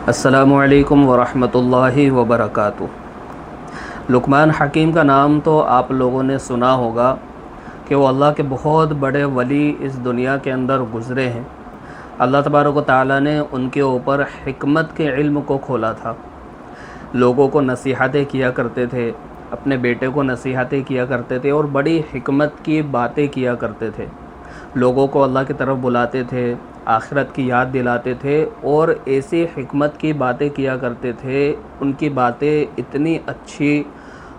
السلام علیکم ورحمۃ اللہ وبرکاتہ۔ لقمان حکیم کا نام تو آپ لوگوں نے سنا ہوگا کہ وہ اللہ کے بہت بڑے ولی اس دنیا کے اندر گزرے ہیں۔ اللہ تبارک و تعالیٰ نے ان کے اوپر حکمت کے علم کو کھولا تھا۔ لوگوں کو نصیحتیں کیا کرتے تھے، اپنے بیٹے کو نصیحتیں کیا کرتے تھے اور بڑی حکمت کی باتیں کیا کرتے تھے۔ لوگوں کو اللہ کی طرف بلاتے تھے، آخرت کی یاد دلاتے تھے اور ایسی حکمت کی باتیں کیا کرتے تھے۔ ان کی باتیں اتنی اچھی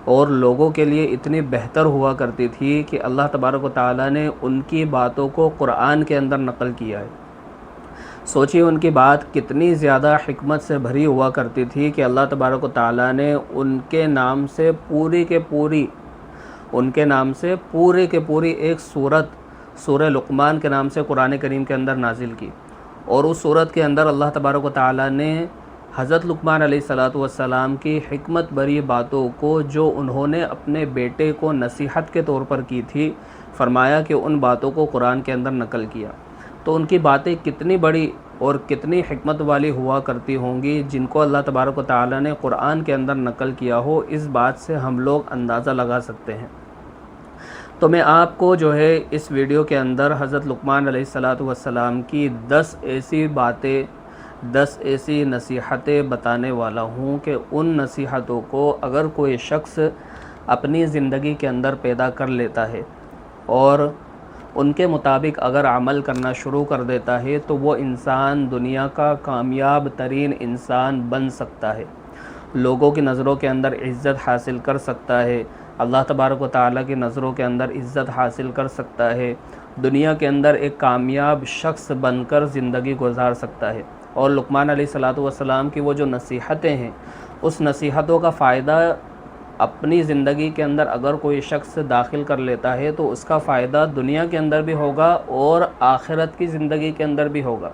اور لوگوں کے لیے اتنی بہتر ہوا کرتی تھی کہ اللہ تبارک و تعالیٰ نے ان کی باتوں کو قرآن کے اندر نقل کیا ہے۔ سوچیے ان کی بات کتنی زیادہ حکمت سے بھری ہوا کرتی تھی کہ اللہ تبارک و تعالیٰ نے ان کے نام سے پوری کے پوری ایک سورہ لقمان کے نام سے قرآن کریم کے اندر نازل کی، اور اس سورت کے اندر اللہ تبارک و تعالیٰ نے حضرت لقمان علیہ السلام کی حکمت بری باتوں کو جو انہوں نے اپنے بیٹے کو نصیحت کے طور پر کی تھی، فرمایا کہ ان باتوں کو قرآن کے اندر نقل کیا۔ تو ان کی باتیں کتنی بڑی اور کتنی حکمت والی ہوا کرتی ہوں گی جن کو اللہ تبارک و تعالیٰ نے قرآن کے اندر نقل کیا ہو، اس بات سے ہم لوگ اندازہ لگا سکتے ہیں۔ تو میں آپ کو اس ویڈیو کے اندر حضرت لقمان علیہ السلام کی 10 ایسی باتیں، 10 ایسی نصیحتیں بتانے والا ہوں کہ ان نصیحتوں کو اگر کوئی شخص اپنی زندگی کے اندر پیدا کر لیتا ہے اور ان کے مطابق اگر عمل کرنا شروع کر دیتا ہے تو وہ انسان دنیا کا کامیاب ترین انسان بن سکتا ہے، لوگوں کی نظروں کے اندر عزت حاصل کر سکتا ہے، اللہ تبارک و تعالیٰ کی نظروں کے اندر عزت حاصل کر سکتا ہے، دنیا کے اندر ایک کامیاب شخص بن کر زندگی گزار سکتا ہے۔ اور لقمان علیہ السلام کی وہ جو نصیحتیں ہیں، اس نصیحتوں کا فائدہ اپنی زندگی کے اندر اگر کوئی شخص داخل کر لیتا ہے تو اس کا فائدہ دنیا کے اندر بھی ہوگا اور آخرت کی زندگی کے اندر بھی ہوگا،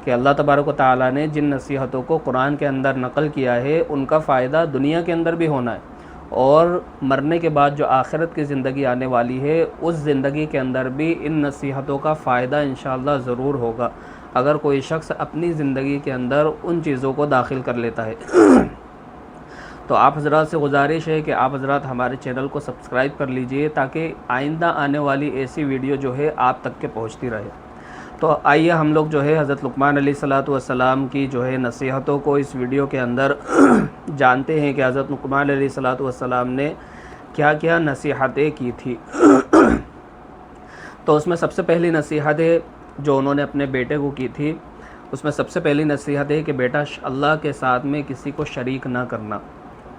کہ اللہ تبارک و تعالیٰ نے جن نصیحتوں کو قرآن کے اندر نقل کیا ہے ان کا فائدہ دنیا کے اندر بھی ہونا ہے، اور مرنے کے بعد جو آخرت کی زندگی آنے والی ہے اس زندگی کے اندر بھی ان نصیحتوں کا فائدہ انشاءاللہ ضرور ہوگا اگر کوئی شخص اپنی زندگی کے اندر ان چیزوں کو داخل کر لیتا ہے۔ تو آپ حضرات سے گزارش ہے کہ آپ حضرات ہمارے چینل کو سبسکرائب کر لیجئے تاکہ آئندہ آنے والی ایسی ویڈیو آپ تک کے پہنچتی رہے۔ تو آئیے ہم لوگ حضرت لقمان علیہ السلام کی نصیحتوں کو اس ویڈیو کے اندر جانتے ہیں کہ حضرت لقمان علیہ السلام نے کیا کیا نصیحتیں کی تھی۔ تو اس میں سب سے پہلی نصیحت ہے جو انہوں نے اپنے بیٹے کو کی تھی، اس میں سب سے پہلی نصیحت ہے کہ بیٹا اللہ کے ساتھ میں کسی کو شریک نہ کرنا،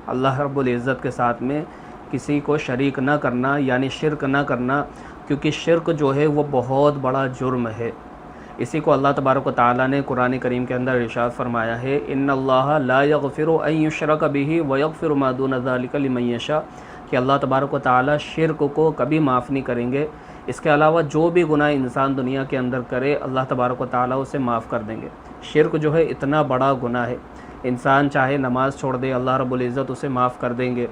اللہ رب العزت کے ساتھ میں کسی کو شریک نہ کرنا، یعنی شرک نہ کرنا، کیونکہ شرک وہ بہت بڑا جرم ہے۔ اسی کو اللہ تبارک و تعالیٰ نے قرآن کریم کے اندر ارشاد فرمایا ہے، ان اللہ لا یغفر ان یشرک بہ ویغفر ما دون ذلک لمن یشاء، کہ اللہ تبارک و تعالیٰ شرک کو کبھی معاف نہیں کریں گے، اس کے علاوہ جو بھی گناہ انسان دنیا کے اندر کرے اللہ تبارک و تعالیٰ اسے معاف کر دیں گے۔ شرک اتنا بڑا گناہ ہے، انسان چاہے نماز چھوڑ دے اللہ رب العزت اسے معاف کر دیں گے،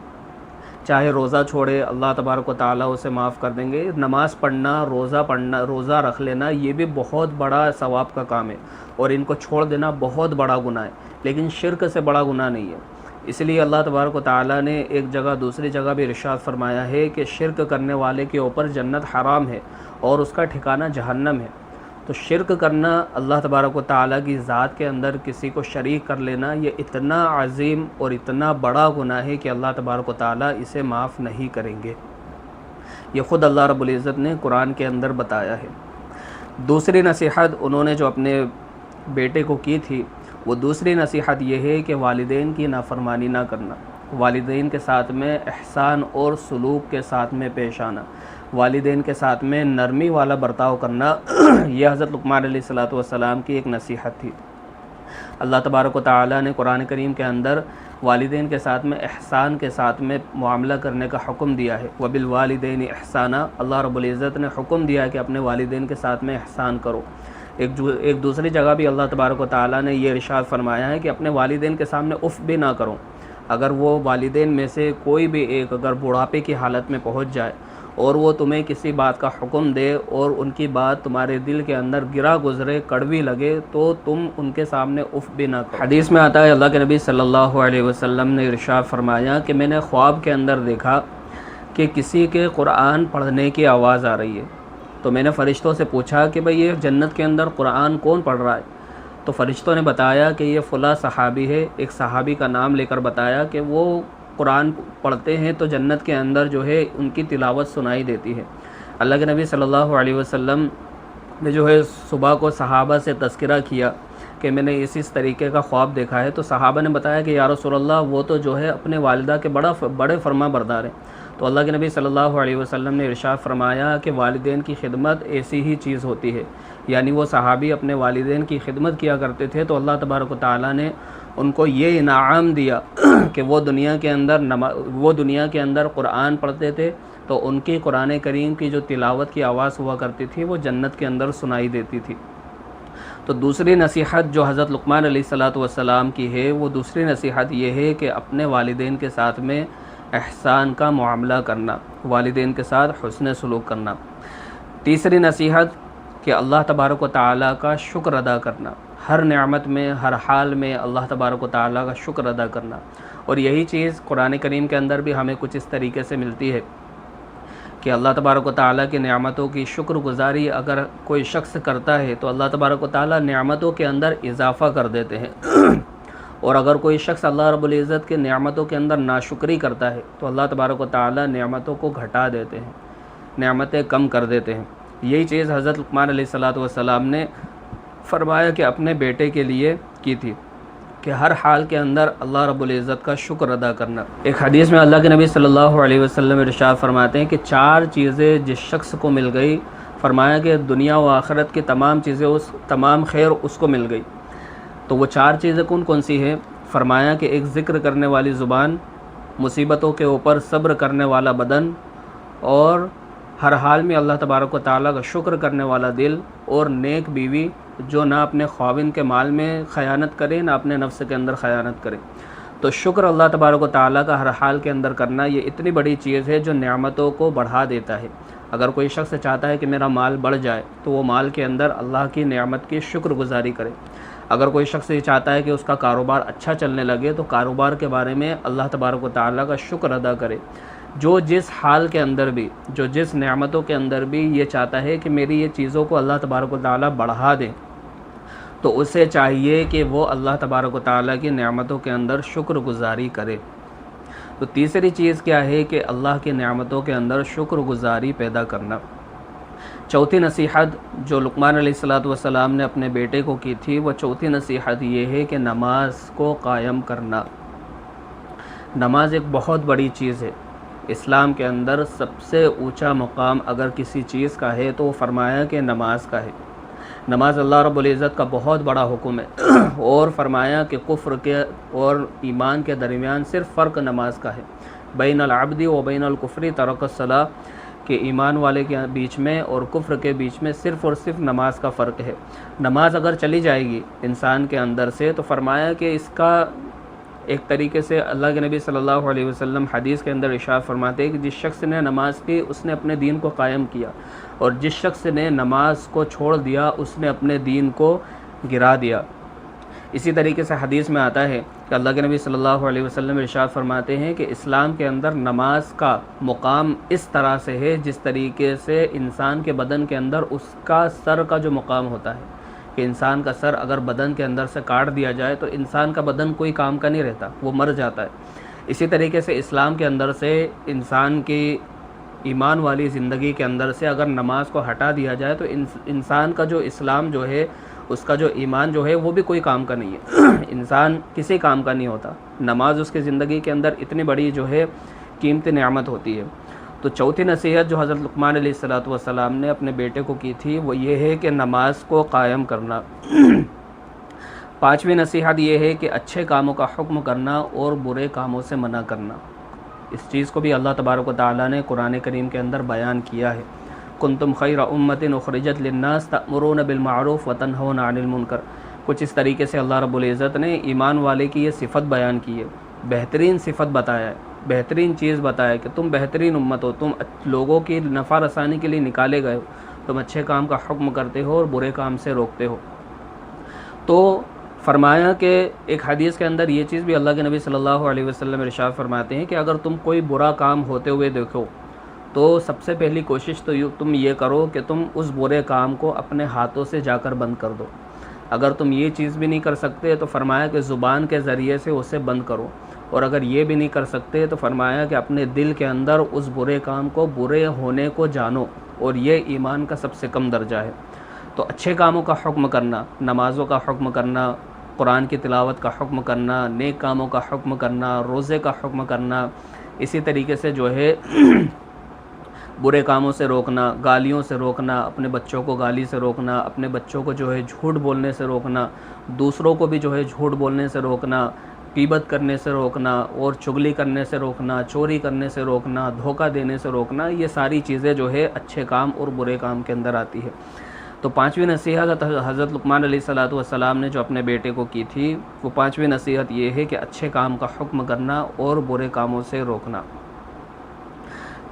چاہے روزہ چھوڑے اللہ تبارک و تعالیٰ اسے معاف کر دیں گے۔ نماز پڑھنا، روزہ رکھ لینا یہ بھی بہت بڑا ثواب کا کام ہے، اور ان کو چھوڑ دینا بہت بڑا گناہ ہے، لیکن شرک سے بڑا گناہ نہیں ہے۔ اس لیے اللہ تبارک و تعالیٰ نے ایک جگہ دوسری جگہ بھی ارشاد فرمایا ہے کہ شرک کرنے والے کے اوپر جنت حرام ہے اور اس کا ٹھکانہ جہنم ہے۔ تو شرک کرنا، اللہ تبارک و تعالیٰ کی ذات کے اندر کسی کو شریک کر لینا، یہ اتنا عظیم اور اتنا بڑا گناہ ہے کہ اللہ تبارک و تعالیٰ اسے معاف نہیں کریں گے۔ یہ خود اللہ رب العزت نے قرآن کے اندر بتایا ہے۔ دوسری نصیحت انہوں نے جو اپنے بیٹے کو کی تھی، وہ دوسری نصیحت یہ ہے کہ والدین کی نافرمانی نہ کرنا، والدین کے ساتھ میں احسان اور سلوک کے ساتھ میں پیش آنا، والدین کے ساتھ میں نرمی والا برتاؤ کرنا، یہ حضرت لقمان علیہ السلام کی ایک نصیحت تھی۔ اللہ تبارک و تعالیٰ نے قرآن کریم کے اندر والدین کے ساتھ میں احسان کے ساتھ میں معاملہ کرنے کا حکم دیا ہے، وَبِالْوَالِدَيْنِ احسانا، اللہ رب العزت نے حکم دیا ہے کہ اپنے والدین کے ساتھ میں احسان کرو۔ ایک دوسری جگہ بھی اللہ تبارک و تعالیٰ نے یہ ارشاد فرمایا ہے کہ اپنے والدین کے سامنے اف بھی نہ کرو۔ اگر وہ والدین میں سے کوئی بھی ایک اگر بڑھاپے کی حالت میں پہنچ جائے اور وہ تمہیں کسی بات کا حکم دے اور ان کی بات تمہارے دل کے اندر گرا گزرے، کڑوی لگے، تو تم ان کے سامنے اف بھی نہ کرو۔ حدیث میں آتا ہے اللہ کے نبی صلی اللہ علیہ وسلم نے ارشاد فرمایا کہ میں نے خواب کے اندر دیکھا کہ کسی کے قرآن پڑھنے کی آواز آ رہی ہے، تو میں نے فرشتوں سے پوچھا کہ بھئی یہ جنت کے اندر قرآن کون پڑھ رہا ہے؟ تو فرشتوں نے بتایا کہ یہ فلاں صحابی ہے، ایک صحابی کا نام لے کر بتایا کہ وہ قرآن پڑھتے ہیں تو جنت کے اندر جو ہے ان کی تلاوت سنائی دیتی ہے۔ اللہ کے نبی صلی اللہ علیہ وسلم نے جو ہے صبح کو صحابہ سے تذکرہ کیا کہ میں نے اس طریقے کا خواب دیکھا ہے، تو صحابہ نے بتایا کہ یا رسول اللہ وہ تو جو ہے اپنے والدہ کے بڑے فرما بردار ہیں۔ تو اللہ کے نبی صلی اللہ علیہ وسلم نے ارشاد فرمایا کہ والدین کی خدمت ایسی ہی چیز ہوتی ہے، یعنی وہ صحابی اپنے والدین کی خدمت کیا کرتے تھے، تو اللہ تبارک و تعالیٰ نے ان کو یہ انعام دیا کہ وہ دنیا کے اندر قرآن پڑھتے تھے تو ان کی قرآن کریم کی جو تلاوت کی آواز ہوا کرتی تھی وہ جنت کے اندر سنائی دیتی تھی۔ تو دوسری نصیحت جو حضرت لقمان علیہ السلام کی ہے، وہ دوسری نصیحت یہ ہے کہ اپنے والدین کے ساتھ میں احسان کا معاملہ کرنا، والدین کے ساتھ حسن سلوک کرنا۔ تیسری نصیحت کہ اللہ تبارک و تعالیٰ کا شکر ادا کرنا، ہر نعمت میں، ہر حال میں اللہ تبارک و تعالیٰ کا شکر ادا کرنا۔ اور یہی چیز قرآن کریم کے اندر بھی ہمیں کچھ اس طریقے سے ملتی ہے کہ اللہ تبارک و تعالیٰ کی نعمتوں کی شکر گزاری اگر کوئی شخص کرتا ہے تو اللہ تبارک و تعالیٰ نعمتوں کے اندر اضافہ کر دیتے ہیں، اور اگر کوئی شخص اللہ رب العزت کے نعمتوں کے اندر ناشکری کرتا ہے تو اللہ تبارک و تعالیٰ نعمتوں کو گھٹا دیتے ہیں، نعمتیں کم کر دیتے ہیں۔ یہی چیز حضرت لقمان علیہ السلام نے فرمایا کہ اپنے بیٹے کے لیے کی تھی کہ ہر حال کے اندر اللہ رب العزت کا شکر ادا کرنا۔ ایک حدیث میں اللہ کے نبی صلی اللہ علیہ وسلم ارشاد فرماتے ہیں کہ 4 چیزیں جس شخص کو مل گئی، فرمایا کہ دنیا و آخرت کی تمام چیزیں تمام خیر اس کو مل گئی۔ تو وہ 4 چیزیں کون کون سی ہیں؟ فرمایا کہ ایک ذکر کرنے والی زبان، مصیبتوں کے اوپر صبر کرنے والا بدن، اور ہر حال میں اللہ تبارک و تعالیٰ کا شکر کرنے والا دل، اور نیک بیوی جو نہ اپنے خاوند کے مال میں خیانت کرے نہ اپنے نفس کے اندر خیانت کرے۔ تو شکر اللہ تبارک و تعالیٰ کا ہر حال کے اندر کرنا یہ اتنی بڑی چیز ہے جو نعمتوں کو بڑھا دیتا ہے۔ اگر کوئی شخص چاہتا ہے کہ میرا مال بڑھ جائے تو وہ مال کے اندر اللہ کی نعمت کی شکر گزاری کرے۔ اگر کوئی شخص یہ چاہتا ہے کہ اس کا کاروبار اچھا چلنے لگے تو کاروبار کے بارے میں اللہ تبارک و تعالیٰ کا شکر ادا کرے۔ جو جس حال کے اندر بھی، جو جس نعمتوں کے اندر بھی یہ چاہتا ہے کہ میری یہ چیزوں کو اللہ تبارک و تعالیٰ بڑھا دے، تو اسے چاہیے کہ وہ اللہ تبارک و تعالیٰ کی نعمتوں کے اندر شکر گزاری کرے۔ تو تیسری چیز کیا ہے کہ اللہ کی نعمتوں کے اندر شکر گزاری پیدا کرنا۔ چوتھی نصیحت جو لقمان علیہ السلام نے اپنے بیٹے کو کی تھی، وہ چوتھی نصیحت یہ ہے کہ نماز کو قائم کرنا۔ نماز ایک بہت بڑی چیز ہے۔ اسلام کے اندر سب سے اونچا مقام اگر کسی چیز کا ہے تو وہ فرمایا کہ نماز کا ہے۔ نماز اللہ رب العزت کا بہت بڑا حکم ہے، اور فرمایا کہ کفر کے اور ایمان کے درمیان صرف فرق نماز کا ہے۔ بین العبد و بین الکفر ترک الصلاۃ، کہ ایمان والے کے بیچ میں اور کفر کے بیچ میں صرف اور صرف نماز کا فرق ہے۔ نماز اگر چلی جائے گی انسان کے اندر سے تو فرمایا کہ اس کا ایک طریقے سے اللہ کے نبی صلی اللہ علیہ وسلم حدیث کے اندر ارشاد فرماتے ہیں کہ جس شخص نے نماز کی اس نے اپنے دین کو قائم کیا، اور جس شخص نے نماز کو چھوڑ دیا اس نے اپنے دین کو گرا دیا۔ اسی طریقے سے حدیث میں آتا ہے کہ اللہ کے نبی صلی اللہ علیہ وسلم ارشاد فرماتے ہیں کہ اسلام کے اندر نماز کا مقام اس طرح سے ہے جس طریقے سے انسان کے بدن کے اندر اس کا سر کا جو مقام ہوتا ہے، کہ انسان کا سر اگر بدن کے اندر سے کاٹ دیا جائے تو انسان کا بدن کوئی کام کا نہیں رہتا، وہ مر جاتا ہے۔ اسی طریقے سے اسلام کے اندر سے انسان کی ایمان والی زندگی کے اندر سے اگر نماز کو ہٹا دیا جائے تو انسان کا جو اسلام جو ہے، اس کا جو ایمان جو ہے وہ بھی کوئی کام کا نہیں ہے، انسان کسی کام کا نہیں ہوتا۔ نماز اس کی زندگی کے اندر اتنی بڑی جو ہے قیمتی نعمت ہوتی ہے۔ تو چوتھی نصیحت جو حضرت لقمان علیہ السلام نے اپنے بیٹے کو کی تھی وہ یہ ہے کہ نماز کو قائم کرنا۔ پانچویں نصیحت یہ ہے کہ اچھے کاموں کا حکم کرنا اور برے کاموں سے منع کرنا۔ اس چیز کو بھی اللہ تبارک و تعالیٰ نے قرآن کریم کے اندر بیان کیا ہے۔ کنتم خیر امۃ اخرجت للناس تأمرون بالمعروف وتنہون عن المنکر۔ کچھ اس طریقے سے اللہ رب العزت نے ایمان والے کی یہ صفت بیان کی ہے، بہترین صفت بتایا ہے بہترین چیز بتایا کہ تم بہترین امت ہو، تم لوگوں کی نفع رسانی کے لیے نکالے گئے ہو، تم اچھے کام کا حکم کرتے ہو اور برے کام سے روکتے ہو۔ تو فرمایا کہ ایک حدیث کے اندر یہ چیز بھی اللہ کے نبی صلی اللہ علیہ وسلم ارشاد فرماتے ہیں کہ اگر تم کوئی برا کام ہوتے ہوئے دیکھو تو سب سے پہلی کوشش تو تم یہ کرو کہ تم اس برے کام کو اپنے ہاتھوں سے جا کر بند کر دو۔ اگر تم یہ چیز بھی نہیں کر سکتے تو فرمایا کہ زبان کے ذریعے سے اسے بند کرو، اور اگر یہ بھی نہیں کر سکتے تو فرمایا کہ اپنے دل کے اندر اس برے کام کو برے ہونے کو جانو، اور یہ ایمان کا سب سے کم درجہ ہے۔ تو اچھے کاموں کا حکم کرنا، نمازوں کا حکم کرنا، قرآن کی تلاوت کا حکم کرنا، نیک کاموں کا حکم کرنا، روزے کا حکم کرنا، اسی طریقے سے جو ہے برے کاموں سے روکنا، گالیوں سے روکنا، اپنے بچوں کو گالی سے روکنا، اپنے بچوں کو جو ہے جھوٹ بولنے سے روکنا، دوسروں کو بھی جو ہے جھوٹ بولنے سے روکنا، غیبت کرنے سے روکنا، اور چغلی کرنے سے روکنا، چوری کرنے سے روکنا، دھوکہ دینے سے روکنا، یہ ساری چیزیں جو ہے اچھے کام اور برے کام کے اندر آتی ہے۔ تو پانچویں نصیحت حضرت لقمان علیہ السلام نے جو اپنے بیٹے کو کی تھی، وہ پانچویں نصیحت یہ ہے کہ اچھے کام کا حکم کرنا اور برے کاموں سے روکنا۔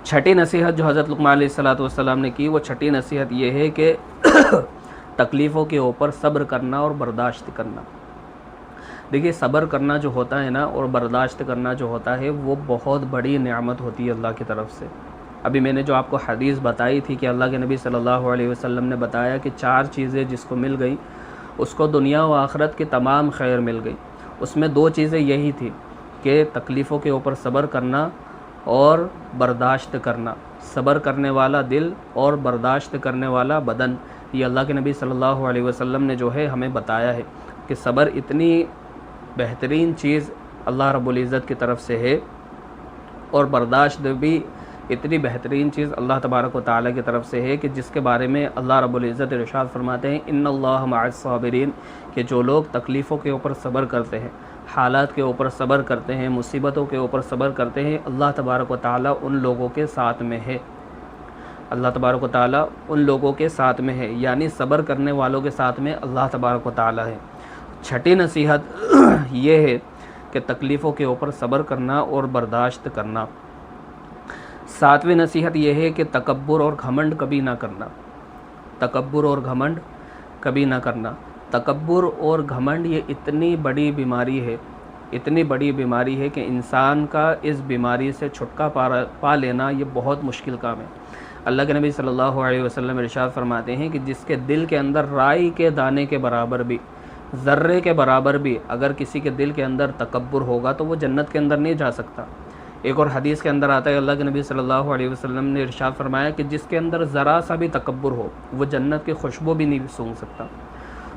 چھٹی نصیحت جو حضرت لقمان علیہ السلام نے کی، وہ چھٹی نصیحت یہ ہے کہ تکلیفوں کے اوپر صبر کرنا اور برداشت کرنا۔ دیکھیے صبر کرنا جو ہوتا ہے نا، اور برداشت کرنا جو ہوتا ہے، وہ بہت بڑی نعمت ہوتی ہے اللہ کی طرف سے۔ ابھی میں نے جو آپ کو حدیث بتائی تھی کہ اللہ کے نبی صلی اللہ علیہ وسلم نے بتایا کہ 4 چیزیں جس کو مل گئیں اس کو دنیا و آخرت کی تمام خیر مل گئی۔ اس میں 2 چیزیں یہی تھی کہ تکلیفوں کے اوپر صبر کرنا اور برداشت کرنا۔ صبر کرنے والا دل اور برداشت کرنے والا بدن، یہ اللہ کے نبی صلی اللہ علیہ وسلم نے جو ہے ہمیں بتایا ہے کہ صبر اتنی بہترین چیز اللہ رب العزت کی طرف سے ہے، اور برداشت بھی اتنی بہترین چیز اللہ تبارک و تعالیٰ کی طرف سے ہے کہ جس کے بارے میں اللہ رب العزت ارشاد فرماتے ہیں ان اللہ مع الصابرین، کہ جو لوگ تکلیفوں کے اوپر صبر کرتے ہیں، حالات کے اوپر صبر کرتے ہیں، مصیبتوں کے اوپر صبر کرتے ہیں، اللہ تبارک و تعالیٰ ان لوگوں کے ساتھ میں ہے۔ اللہ تبارک و تعالیٰ ان لوگوں کے ساتھ میں ہے، یعنی صبر کرنے والوں کے ساتھ میں اللہ تبارک و تعالیٰ ہے۔ چھٹی نصیحت یہ ہے کہ تکلیفوں کے اوپر صبر کرنا اور برداشت کرنا۔ 7ویں نصیحت یہ ہے کہ تکبر اور گھمنڈ کبھی نہ کرنا۔ تکبر اور گھمنڈ کبھی نہ کرنا۔ تکبر اور گھمنڈ یہ اتنی بڑی بیماری ہے، اتنی بڑی بیماری ہے کہ انسان کا اس بیماری سے چھٹکارا پا لینا یہ بہت مشکل کام ہے۔ اللہ کے نبی صلی اللہ علیہ وسلم ارشاد فرماتے ہیں کہ جس کے دل کے اندر رائی کے دانے کے برابر بھی، ذرے کے برابر بھی اگر کسی کے دل کے اندر تکبر ہوگا تو وہ جنت کے اندر نہیں جا سکتا۔ ایک اور حدیث کے اندر آتا ہے، اللہ کے نبی صلی اللہ علیہ وسلم نے ارشاد فرمایا کہ جس کے اندر ذرا سا بھی تکبر ہو وہ جنت کی خوشبو بھی نہیں سونگھ سکتا۔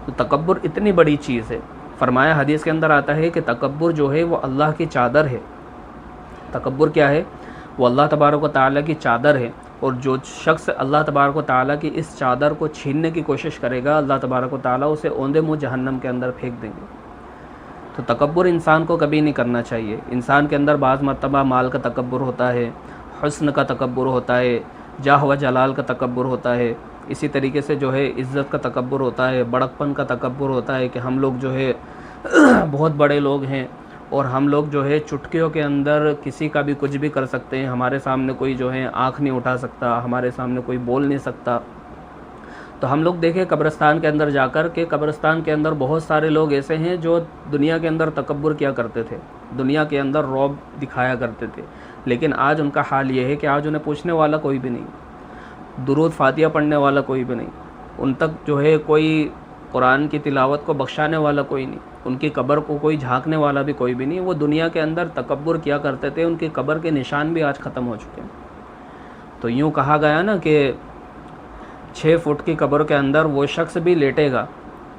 تو تکبر اتنی بڑی چیز ہے۔ فرمایا حدیث کے اندر آتا ہے کہ تکبر جو ہے وہ اللہ کی چادر ہے۔ تکبر کیا ہے؟ وہ اللہ تبارک و تعالیٰ کی چادر ہے، اور جو شخص اللہ تبارک و تعالیٰ کی اس چادر کو چھیننے کی کوشش کرے گا، اللہ تبارک و تعالیٰ اسے اوندے منہ جہنم کے اندر پھینک دیں گے۔ تو تکبر انسان کو کبھی نہیں کرنا چاہیے۔ انسان کے اندر بعض مرتبہ مال کا تکبر ہوتا ہے، حسن کا تکبر ہوتا ہے، جاہ و جلال کا تکبر ہوتا ہے، اسی طریقے سے جو ہے عزت کا تکبر ہوتا ہے، بڑکپن کا تکبر ہوتا ہے کہ ہم لوگ جو ہے بہت بڑے لوگ ہیں، اور ہم لوگ جو ہے چٹکیوں کے اندر کسی کا بھی کچھ بھی کر سکتے ہیں، ہمارے سامنے کوئی جو ہے آنکھ نہیں اٹھا سکتا، ہمارے سامنے کوئی بول نہیں سکتا۔ تو ہم لوگ دیکھیں قبرستان کے اندر جا کر کہ قبرستان کے اندر بہت سارے لوگ ایسے ہیں جو دنیا کے اندر تکبر کیا کرتے تھے، دنیا کے اندر رعب دکھایا کرتے تھے، لیکن آج ان کا حال یہ ہے کہ آج انہیں پوچھنے والا کوئی بھی نہیں، درود فاتحہ پڑھنے والا کوئی بھی نہیں، ان تک جو ہے کوئی قرآن کی تلاوت کو بخشانے والا کوئی نہیں، ان کی قبر کو کوئی جھانکنے والا بھی کوئی بھی نہیں۔ وہ دنیا کے اندر تکبر کیا کرتے تھے، ان کی قبر کے نشان بھی آج ختم ہو چکے ہیں۔ تو یوں کہا گیا نا کہ 6 فٹ کی قبر کے اندر وہ شخص بھی لیٹے گا،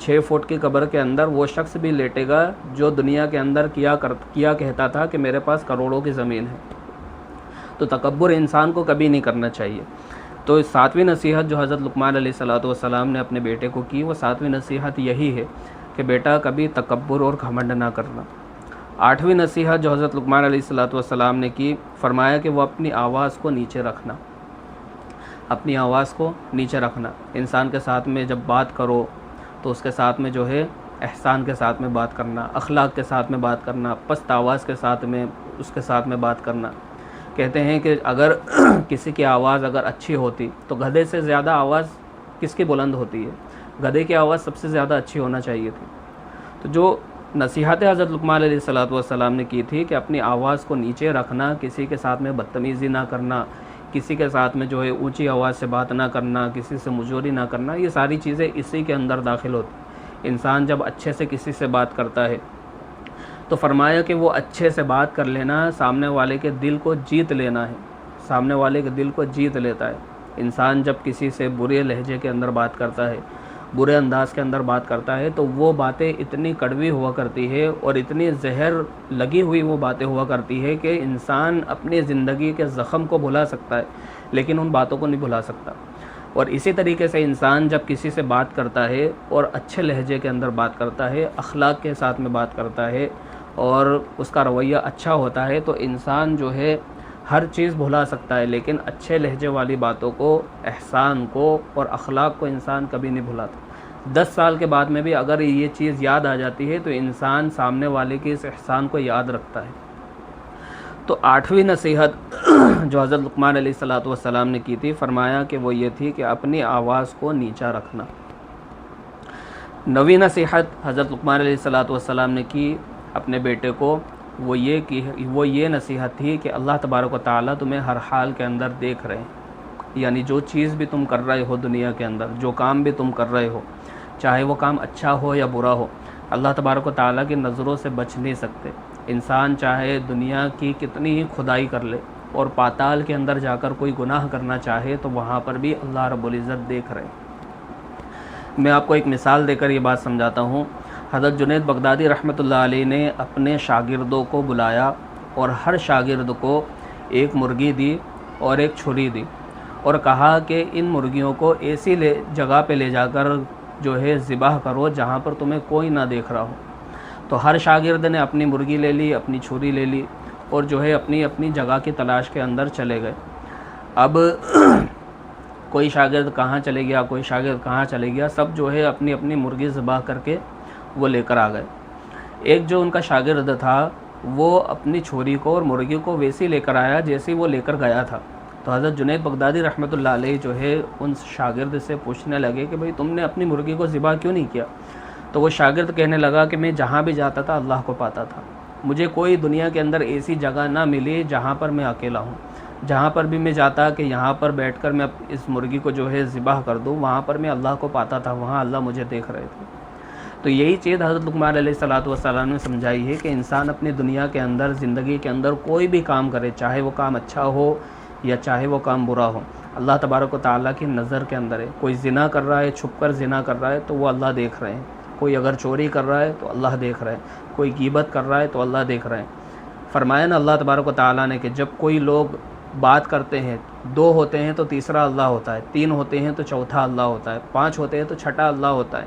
6 فٹ کی قبر کے اندر وہ شخص بھی لیٹے گا جو دنیا کے اندر کیا کہتا تھا کہ میرے پاس کروڑوں کی زمین ہے۔ تو تکبر انسان کو کبھی نہیں کرنا چاہیے۔ تو 7ویں نصیحت جو حضرت لقمان علیہ السلام نے اپنے بیٹے کو کی، وہ 7ویں نصیحت یہی ہے کہ بیٹا کبھی تکبر اور گھمنڈ نہ کرنا۔ 8ویں نصیحت جو حضرت لقمان علیہ السلام نے کی، فرمایا کہ وہ اپنی آواز کو نیچے رکھنا، اپنی آواز کو نیچے رکھنا۔ انسان کے ساتھ میں جب بات کرو تو اس کے ساتھ میں جو ہے احسان کے ساتھ میں بات کرنا، اخلاق کے ساتھ میں بات کرنا، پست آواز کے ساتھ میں اس کے ساتھ میں بات کرنا۔ کہتے ہیں کہ اگر کسی کی آواز اگر اچھی ہوتی تو گدھے سے زیادہ آواز کس کی بلند ہوتی ہے؟ گدھے کی آواز سب سے زیادہ اچھی ہونا چاہیے تھی۔ تو جو نصیحت حضرت لقمان علیہ السلام نے کی تھی کہ اپنی آواز کو نیچے رکھنا، کسی کے ساتھ میں بدتمیزی نہ کرنا، کسی کے ساتھ میں جو ہے اونچی آواز سے بات نہ کرنا، کسی سے مجوری نہ کرنا، یہ ساری چیزیں اسی کے اندر داخل ہوتی۔ انسان جب اچھے سے کسی سے بات کرتا ہے تو فرمایا کہ وہ اچھے سے بات کر لینا سامنے والے کے دل کو جیت لینا ہے، سامنے والے کے دل کو جیت لیتا ہے۔ انسان جب کسی سے برے لہجے کے اندر بات کرتا ہے، برے انداز کے اندر بات کرتا ہے، تو وہ باتیں اتنی کڑوی ہوا کرتی ہے اور اتنی زہر لگی ہوئی وہ باتیں ہوا کرتی ہے کہ انسان اپنی زندگی کے زخم کو بھلا سکتا ہے لیکن ان باتوں کو نہیں بھلا سکتا۔ اور اسی طریقے سے انسان جب کسی سے بات کرتا ہے اور اچھے لہجے کے اندر بات کرتا ہے، اخلاق کے ساتھ میں بات کرتا ہے اور اس کا رویہ اچھا ہوتا ہے، تو انسان جو ہے ہر چیز بھلا سکتا ہے، لیکن اچھے لہجے والی باتوں کو، احسان کو اور اخلاق کو انسان کبھی نہیں بھلاتا۔ 10 سال کے بعد میں بھی اگر یہ چیز یاد آ جاتی ہے تو انسان سامنے والے کے اس احسان کو یاد رکھتا ہے۔ تو 8ویں نصیحت جو حضرت لقمان علیہ السلام نے کی تھی، فرمایا کہ وہ یہ تھی کہ اپنی آواز کو نیچا رکھنا۔ 9ویں نصیحت حضرت لقمان علیہ السلام نے کی اپنے بیٹے کو، وہ یہ نصیحت تھی کہ اللہ تبارک و تعالیٰ تمہیں ہر حال کے اندر دیکھ رہے ہیں، یعنی جو چیز بھی تم کر رہے ہو دنیا کے اندر، جو کام بھی تم کر رہے ہو، چاہے وہ کام اچھا ہو یا برا ہو، اللہ تبارک و تعالیٰ کی نظروں سے بچ نہیں سکتے۔ انسان چاہے دنیا کی کتنی ہی کھدائی کر لے اور پاتال کے اندر جا کر کوئی گناہ کرنا چاہے تو وہاں پر بھی اللہ رب العزت دیکھ رہے ہیں۔ میں آپ کو ایک مثال دے کر یہ بات سمجھاتا ہوں۔ حضرت جنید بغدادی رحمۃ اللہ علیہ نے اپنے شاگردوں کو بلایا اور ہر شاگرد کو ایک مرغی دی اور ایک چھری دی اور کہا کہ ان مرغیوں کو ایسی جگہ پہ لے جا کر جو ہے ذبح کرو جہاں پر تمہیں کوئی نہ دیکھ رہا ہو۔ تو ہر شاگرد نے اپنی مرغی لے لی، اپنی چھری لے لی اور جو ہے اپنی اپنی جگہ کی تلاش کے اندر چلے گئے۔ اب کوئی شاگرد کہاں چلے گیا، کوئی شاگرد کہاں چلے گیا، سب جو ہے اپنی اپنی مرغی ذبح کر کے وہ لے کر آ گئے۔ ایک جو ان کا شاگرد تھا وہ اپنی چھری کو اور مرغی کو ویسی لے کر آیا جیسی وہ لے کر گیا تھا۔ تو حضرت جنید بغدادی رحمۃ اللہ علیہ جو ہے ان شاگرد سے پوچھنے لگے کہ بھئی تم نے اپنی مرغی کو ذبح کیوں نہیں کیا؟ تو وہ شاگرد کہنے لگا کہ میں جہاں بھی جاتا تھا اللہ کو پاتا تھا، مجھے کوئی دنیا کے اندر ایسی جگہ نہ ملی جہاں پر میں اکیلا ہوں، جہاں پر بھی میں جاتا کہ یہاں پر بیٹھ کر میں اس مرغی کو جو ہے ذبح کر دوں، وہاں پر میں اللہ کو پاتا تھا، وہاں اللہ مجھے دیکھ رہے تھے۔ تو یہی چیز حضرت لقمان علیہ السلام نے سمجھائی ہے کہ انسان اپنی دنیا کے اندر، زندگی کے اندر کوئی بھی کام کرے، چاہے وہ کام اچھا ہو یا چاہے وہ کام برا ہو، اللہ تبارک و تعالیٰ کی نظر کے اندر ہے۔ کوئی زنا کر رہا ہے، چھپ کر زنا کر رہا ہے تو وہ اللہ دیکھ رہے ہیں، کوئی اگر چوری کر رہا ہے تو اللہ دیکھ رہے ہیں، کوئی غیبت کر رہا ہے تو اللہ دیکھ رہے ہیں۔ فرمایا نا اللہ تبارک و تعالیٰ نے کہ جب کوئی لوگ بات کرتے ہیں، 2 ہوتے ہیں تو تیسرا اللہ ہوتا ہے، 3 ہوتے ہیں تو چوتھا اللہ ہوتا ہے، 5 ہوتے ہیں تو چھٹا اللہ ہوتا ہے۔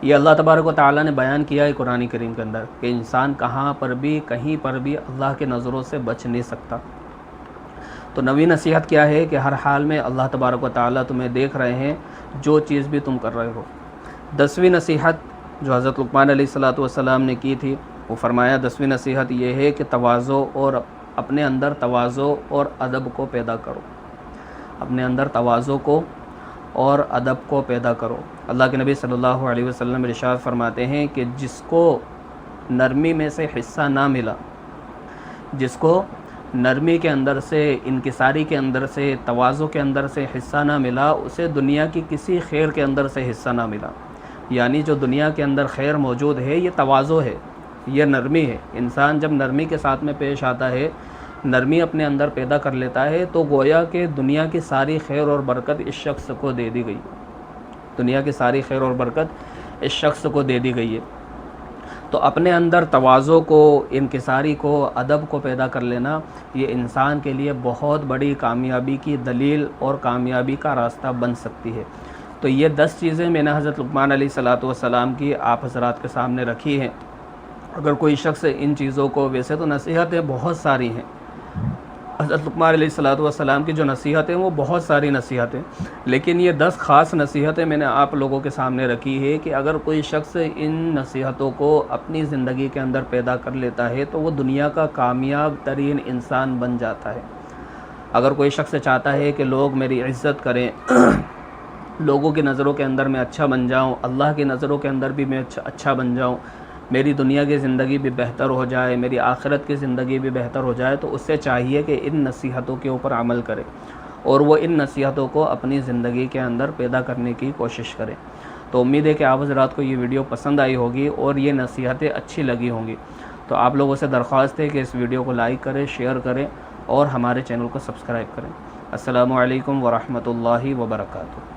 یہ اللہ تبارک و تعالیٰ نے بیان کیا ہے قرآن کریم کے اندر کہ انسان کہاں پر بھی، کہیں پر بھی اللہ کے نظروں سے بچ نہیں سکتا۔ تو 9ویں نصیحت کیا ہے کہ ہر حال میں اللہ تبارک و تعالیٰ تمہیں دیکھ رہے ہیں، جو چیز بھی تم کر رہے ہو۔ 10ویں نصیحت جو حضرت لقمان علیہ السلام نے کی تھی، وہ فرمایا 10ویں نصیحت یہ ہے کہ تواضع اور اپنے اندر تواضع اور ادب کو پیدا کرو، اپنے اندر تواضع کو اور ادب کو پیدا کرو۔ اللہ کے نبی صلی اللہ علیہ وسلم ارشاد فرماتے ہیں کہ جس کو نرمی میں سے حصہ نہ ملا، جس کو نرمی کے اندر سے، انکساری کے اندر سے، تواضع کے اندر سے حصہ نہ ملا، اسے دنیا کی کسی خیر کے اندر سے حصہ نہ ملا۔ یعنی جو دنیا کے اندر خیر موجود ہے یہ تواضع ہے، یہ نرمی ہے۔ انسان جب نرمی کے ساتھ میں پیش آتا ہے، نرمی اپنے اندر پیدا کر لیتا ہے، تو گویا کہ دنیا کی ساری خیر اور برکت اس شخص کو دے دی گئی، دنیا کی ساری خیر اور برکت اس شخص کو دے دی گئی ہے۔ تو اپنے اندر تواضع کو، انکساری کو، ادب کو پیدا کر لینا، یہ انسان کے لیے بہت بڑی کامیابی کی دلیل اور کامیابی کا راستہ بن سکتی ہے۔ تو یہ 10 چیزیں میں نے حضرت لقمان علیہ السلام کی آپ حضرات کے سامنے رکھی ہیں۔ اگر کوئی شخص ان چیزوں کو، ویسے تو نصیحتیں بہت ساری ہیں، حضرت لقمان علیہ السلام کی جو نصیحتیں وہ بہت ساری نصیحتیں، لیکن یہ 10 خاص نصیحتیں میں نے آپ لوگوں کے سامنے رکھی ہے کہ اگر کوئی شخص ان نصیحتوں کو اپنی زندگی کے اندر پیدا کر لیتا ہے تو وہ دنیا کا کامیاب ترین انسان بن جاتا ہے۔ اگر کوئی شخص چاہتا ہے کہ لوگ میری عزت کریں، لوگوں کی نظروں کے اندر میں اچھا بن جاؤں، اللہ کی نظروں کے اندر بھی میں اچھا بن جاؤں، میری دنیا کی زندگی بھی بہتر ہو جائے، میری آخرت کی زندگی بھی بہتر ہو جائے، تو اس سے چاہیے کہ ان نصیحتوں کے اوپر عمل کرے اور وہ ان نصیحتوں کو اپنی زندگی کے اندر پیدا کرنے کی کوشش کرے۔ تو امید ہے کہ آپ حضرات کو یہ ویڈیو پسند آئی ہوگی اور یہ نصیحتیں اچھی لگی ہوں گی۔ تو آپ لوگوں سے درخواست ہے کہ اس ویڈیو کو لائک کریں، شیئر کریں اور ہمارے چینل کو سبسکرائب کریں۔ السلام علیکم ورحمۃ اللہ وبرکاتہ۔